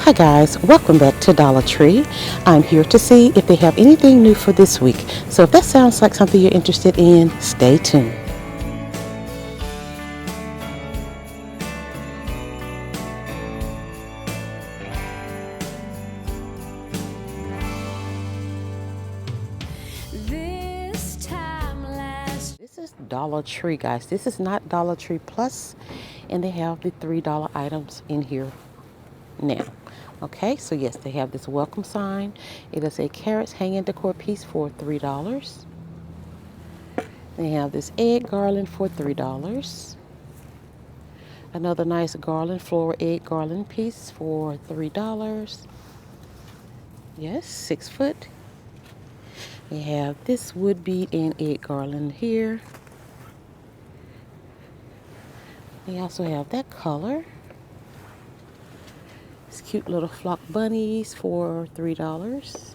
Hi guys, welcome back to Dollar Tree. I'm here to see if they have anything new for this week. So if that sounds like something you're interested in, stay tuned. This is Dollar Tree, guys. This is not Dollar Tree Plus, and they have the $3 items in here now. Okay, so yes, they have this welcome sign. It is a carrots hanging decor piece for $3. They have this egg garland for $3. Another nice garland, floral egg garland piece for $3. Yes, 6 foot. We have this wood bead and egg garland here. We also have that color. It's cute little flock bunnies for $3.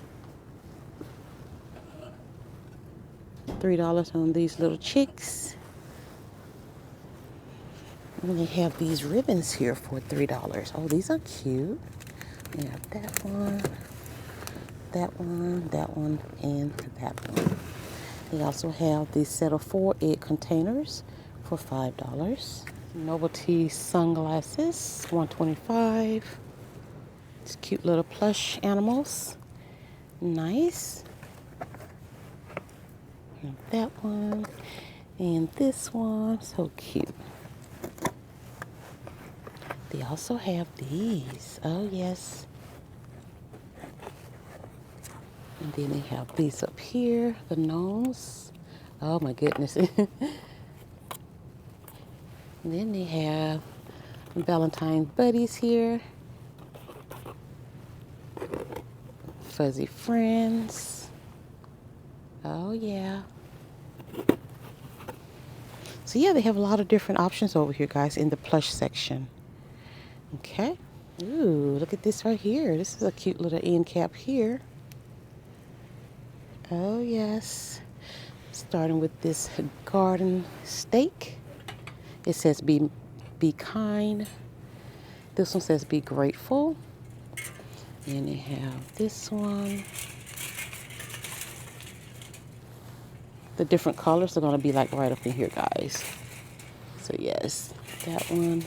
$3 on these little chicks. And they have these ribbons here for $3. Oh, these are cute. We have that one, that one, that one, and that one. They also have the set of 4 egg containers for $5. Novelty sunglasses, $125. It's cute little plush animals. Nice. And that one. And this one, so cute. They also have these. Oh, yes. And then they have these up here, the gnomes. Oh, my goodness. And then they have Valentine buddies here. Fuzzy friends. Oh, yeah. So, yeah, they have a lot of different options over here, guys, in the plush section. Okay. Ooh, look at this right here. This is a cute little end cap here. Oh, yes. Starting with this garden stake. It says be kind. This one says be grateful. And they have this one. The different colors are going to be like right up in here, guys. So yes, that one.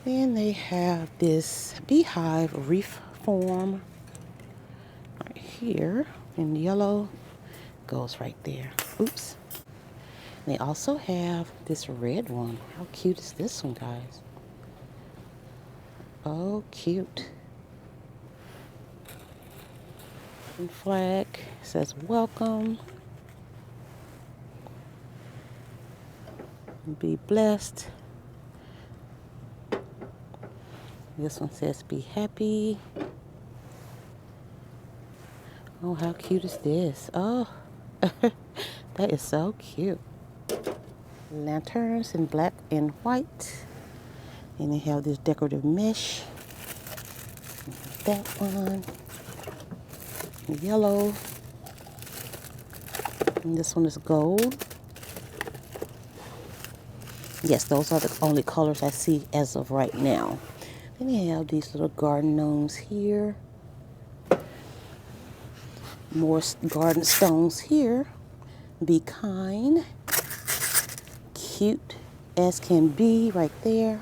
Then they have this beehive wreath form right here in yellow. Goes right there. Oops. They also have this red one. How cute is this one, guys? Oh, cute. And flag says welcome. Be blessed. This one says be happy. Oh, how cute is this? Oh, that is so cute. Lanterns in black and white. And they have this decorative mesh. That one. Yellow. And this one is gold. Yes, those are the only colors I see as of right now. Then you have these little garden gnomes here. More garden stones here. Be kind. Cute as can be right there.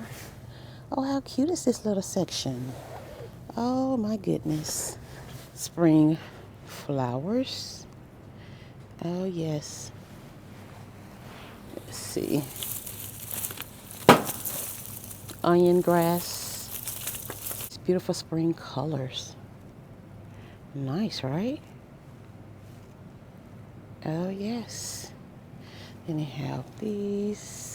Oh, how cute is this little section? Oh my goodness. Spring flowers. Oh yes. Let's see. Onion grass. It's beautiful spring colors. Nice, right? Oh yes. Then they have these.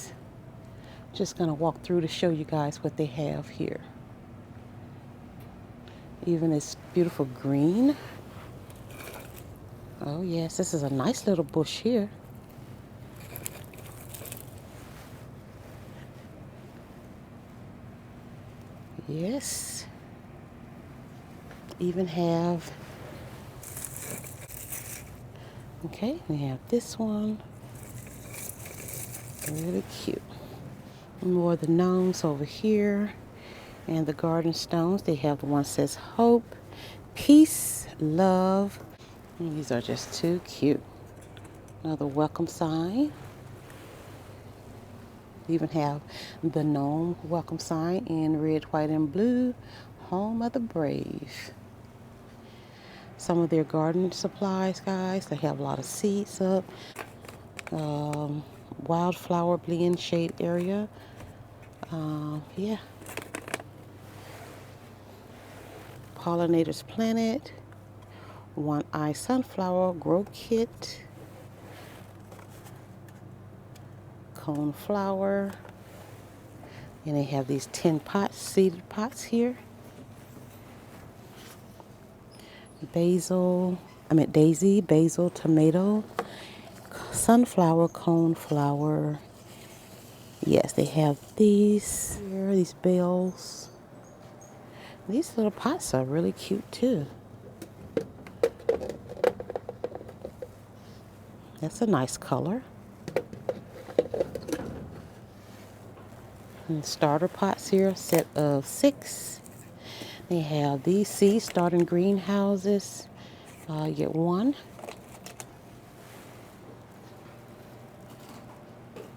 Just gonna walk through to show you guys what they have here. Even this beautiful green. Oh yes, this is a nice little bush here. Yes. Even have, okay, we have this one. Really cute. More of the gnomes over here. And the garden stones, they have the one that says hope, peace, love. And these are just too cute. Another welcome sign. You even have the gnome welcome sign in red, white, and blue. Home of the brave. Some of their garden supplies, guys. They have a lot of seeds up. Wildflower blend shade area. Yeah. Pollinators Planet. One Eye Sunflower Grow Kit. Cone flower. And they have these 10 pots, seeded pots here. Daisy, basil, tomato, sunflower, cone flower. Yes, they have these here, these bells. These little pots are really cute too. That's a nice color. And starter pots here, a set of 6. They have these seed starting greenhouses. You get 1.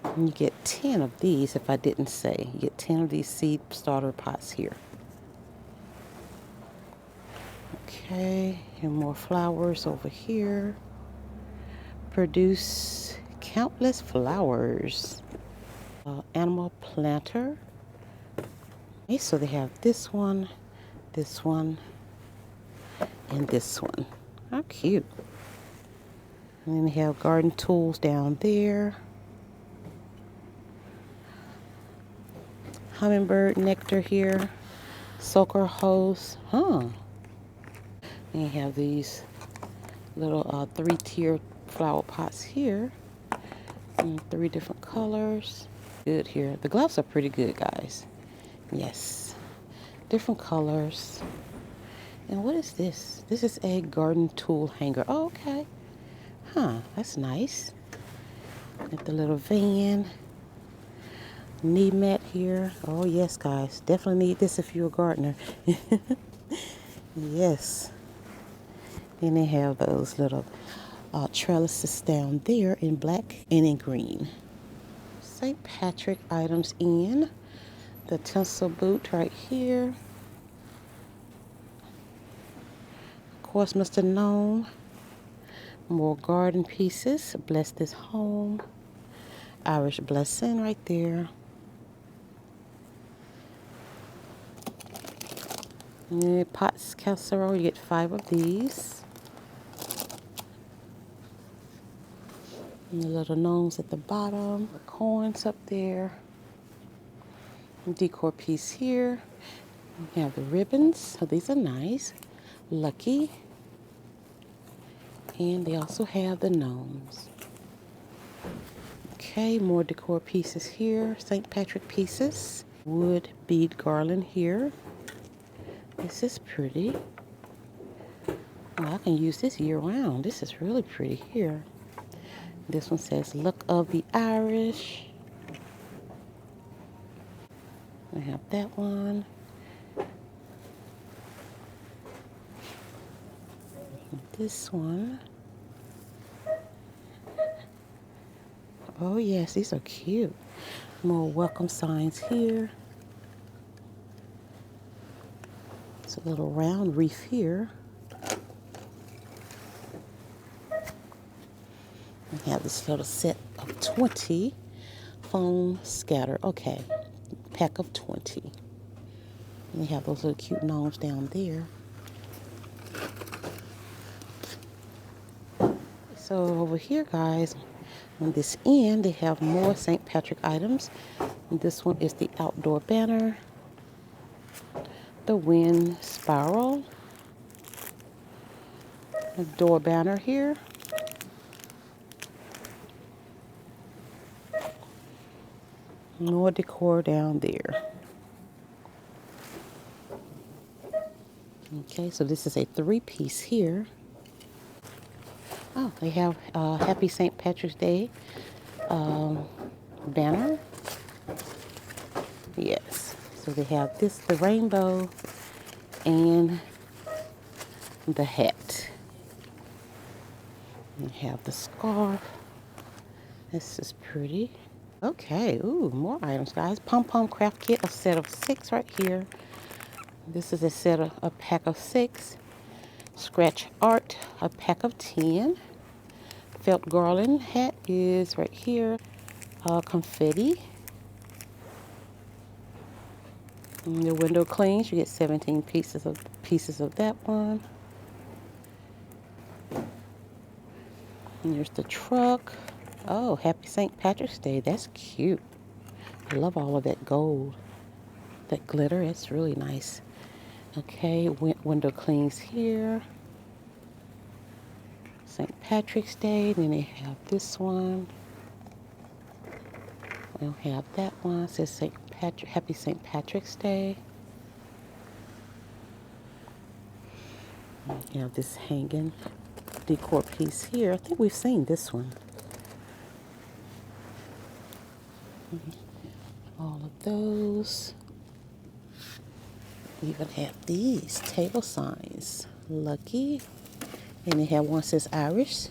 And you get 10 of these, if I didn't say. You get 10 of these seed starter pots here. Okay, and more flowers over here. Produce countless flowers. Animal planter. Okay, so they have this one, and this one. How cute. And then they have garden tools down there. Hummingbird nectar here. Soaker hose. And you have these little 3-tier flower pots here. In 3 different colors. Good here. The gloves are pretty good, guys. Yes. Different colors. And what is this? This is a garden tool hanger. Oh, okay. That's nice. Got the little van. Knee mat here. Oh, yes, guys. Definitely need this if you're a gardener. Yes. And they have those little trellises down there in black and in green. St. Patrick items in. The tinsel boot right here. Of course, Mr. Gnome. More garden pieces. Bless this home. Irish blessing right there. And pots casserole, you get 5 of these. And the little gnomes at the bottom. The coins up there. Decor piece here. We have the ribbons. So these are nice. Lucky. And they also have the gnomes. Okay, more decor pieces here. St. Patrick pieces. Wood bead garland here. This is pretty. Oh, I can use this year round. This is really pretty here. This one says, Look of the Irish. I have that one. This one. Oh, yes, these are cute. More welcome signs here. It's a little round wreath here. We have this little set of 20 foam scatter. Okay, pack of 20. And we have those little cute gnomes down there. So over here, guys, on this end, they have more St. Patrick items. And this one is the outdoor banner. The wind spiral. The door banner here. More decor down there. Okay, so this is a 3-piece here. Oh, they have Happy St. Patrick's Day banner. Yes, it's So they have this, the rainbow, and the hat. You have the scarf. This is pretty. Okay, ooh, more items, guys. Pom Pom craft kit, a set of 6 right here. This is a pack of 6. Scratch art, a pack of 10. Felt garland hat is right here. Confetti. And the window cleans, you get 17 pieces of that one. And here's the truck. Oh, happy St. Patrick's Day. That's cute. I love all of that gold, that glitter. It's really nice. Okay, window cleans here. St. Patrick's Day. Then they have this one. We don't have that one. It says Happy St. Patrick's Day. We have this hanging decor piece here. I think we've seen this one. All of those. We even have these table signs. Lucky. And they have one that says Irish.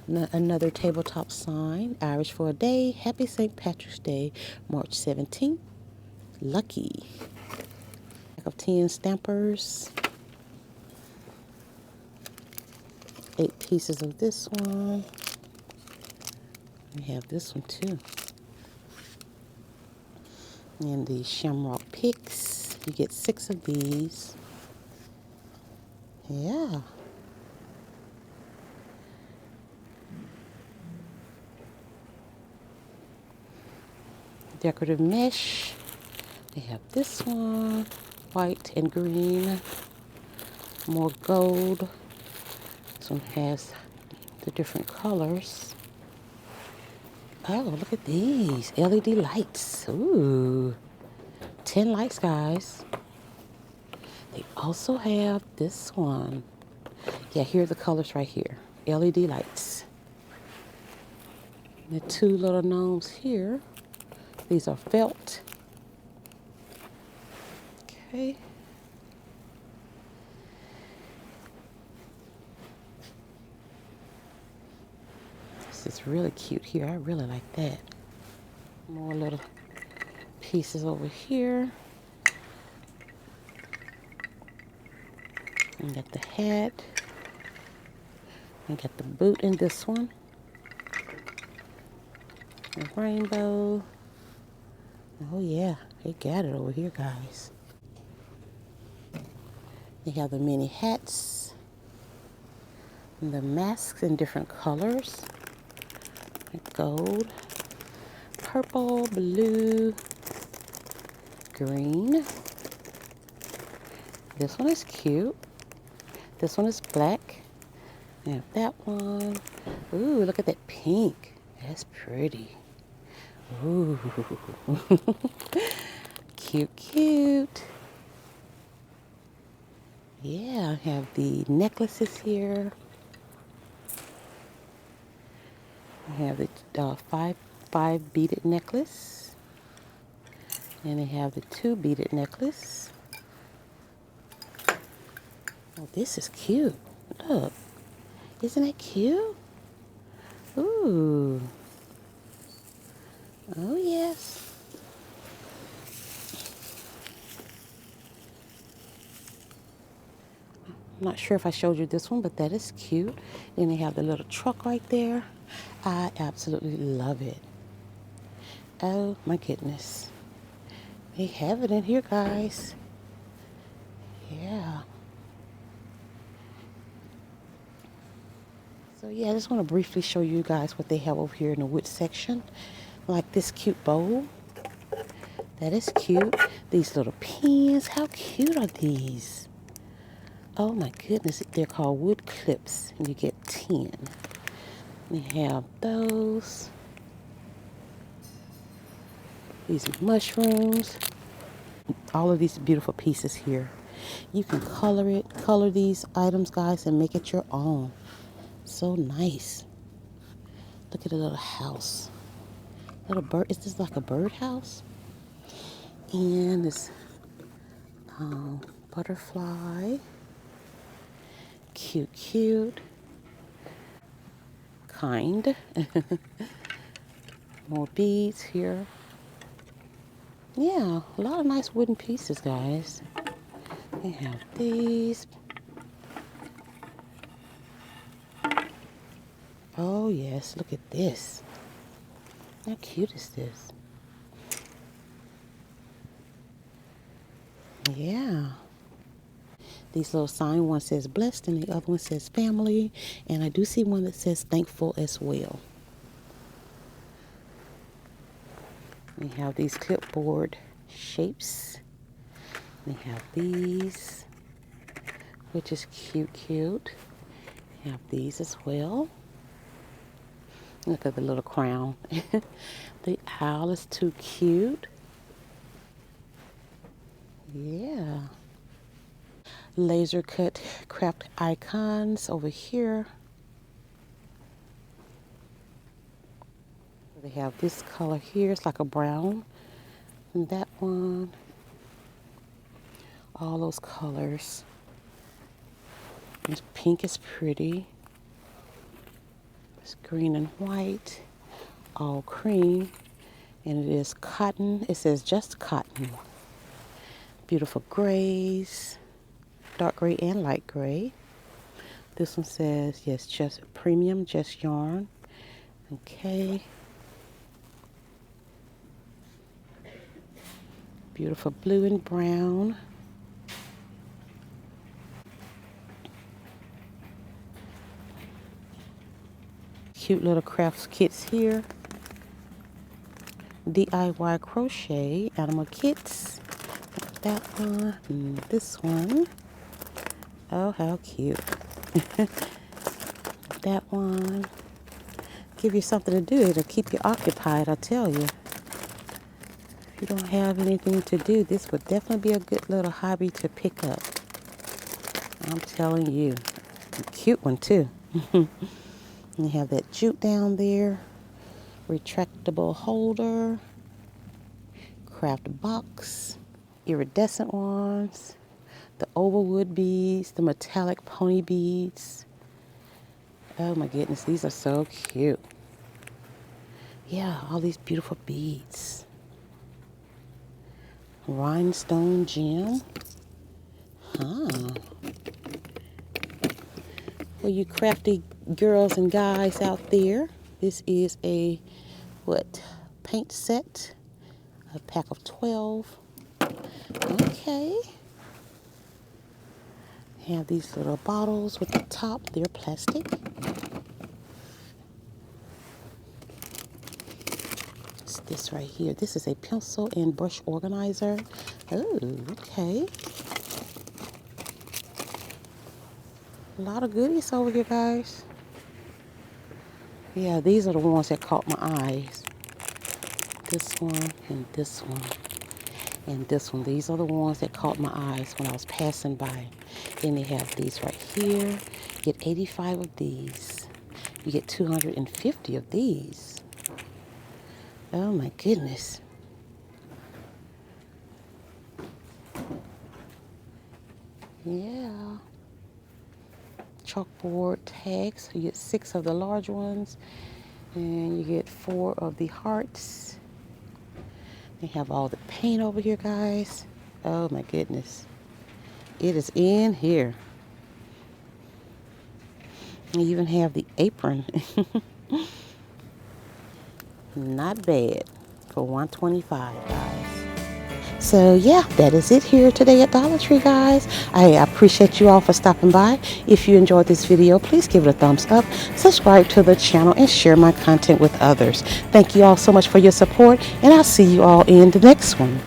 Another tabletop sign. Irish for a day. Happy St. Patrick's Day, March 17th. Lucky. Pack of 10 stampers. 8 pieces of this one. We have this one too. And the shamrock picks. You get 6 of these. Yeah. Decorative mesh. They have this one. White and green. More gold. This one has the different colors. Oh, look at these LED lights. Ooh, 10 lights, guys. They also have this one. Yeah, here are the colors right here. LED lights. The 2 little gnomes here. These are felt. Okay. This is really cute here. I really like that. More little pieces over here. We got the hat. We got the boot in this one. The rainbow. Oh yeah, they got it over here, guys. They have the mini hats. And the masks in different colors. Gold, purple, blue, green. This one is cute. This one is black. And that one. Ooh, look at that pink. That's pretty. Ooh. Cute, cute. Yeah, I have the necklaces here. I have the five beaded necklace. And they have the 2 beaded necklace. Oh, this is cute. Look. Isn't that cute? Ooh. Oh, yes. I'm not sure if I showed you this one, but that is cute. Then they have the little truck right there. I absolutely love it. Oh my goodness. They have it in here, guys. Yeah. So yeah, I just want to briefly show you guys what they have over here in the wood section. Like this cute bowl. That is cute. These little pins. How cute are these? Oh my goodness. They're called wood clips. And you get 10. We have those. These mushrooms. All of these beautiful pieces here. You can color these items, guys, and make it your own. So nice. Look at the little house. Little bird. Is this like a birdhouse? And this butterfly. Cute, cute. Kind. More beads here. Yeah, a lot of nice wooden pieces, guys. We have these. Oh, yes, look at this. How cute is this? Yeah. These little sign, one says blessed and the other one says family. And I do see one that says thankful as well. We have these clipboard shapes. We have these, which is cute, cute. We have these as well. Look at the little crown. The owl is too cute. Yeah. Laser cut craft icons over here. They have this color here. It's like a brown. And that one. All those colors. This pink is pretty. It's green and white. All cream. And it is cotton. It says just cotton. Beautiful grays. Dark gray and light gray. This one says, yes, just premium, just yarn. Okay. Beautiful blue and brown. Cute little crafts kits here. DIY crochet animal kits. That one and this one. Oh, how cute. That one. Give you something to do. It'll keep you occupied, I tell you. If you don't have anything to do, this would definitely be a good little hobby to pick up. I'm telling you. A cute one, too. You have that jute down there. Retractable holder. Craft box. Iridescent ones. The oval wood beads. The metallic pony beads. Oh my goodness, these are so cute. Yeah, all these beautiful beads. Rhinestone gem. Huh. For you crafty girls and guys out there, this is a, paint set. A pack of 12. Okay. Have these little bottles with the top. They're plastic. It's this right here. This is a pencil and brush organizer. Oh, okay. A lot of goodies over here, guys. Yeah, these are the ones that caught my eyes. This one and this one. And this one. These are the ones that caught my eyes when I was passing by. Then they have these right here. You get 85 of these. You get 250 of these. Oh my goodness. Yeah. Chalkboard tags. You get 6 of the large ones. And you get 4 of the hearts. They have all the paint over here, guys. Oh my goodness. It is in here. You even have the apron. Not bad for $125, guys. So yeah, that is it here today at Dollar Tree, guys. I appreciate you all for stopping by. If you enjoyed this video, please give it a thumbs up, subscribe to the channel, and share my content with others. Thank you all so much for your support, and I'll see you all in the next one.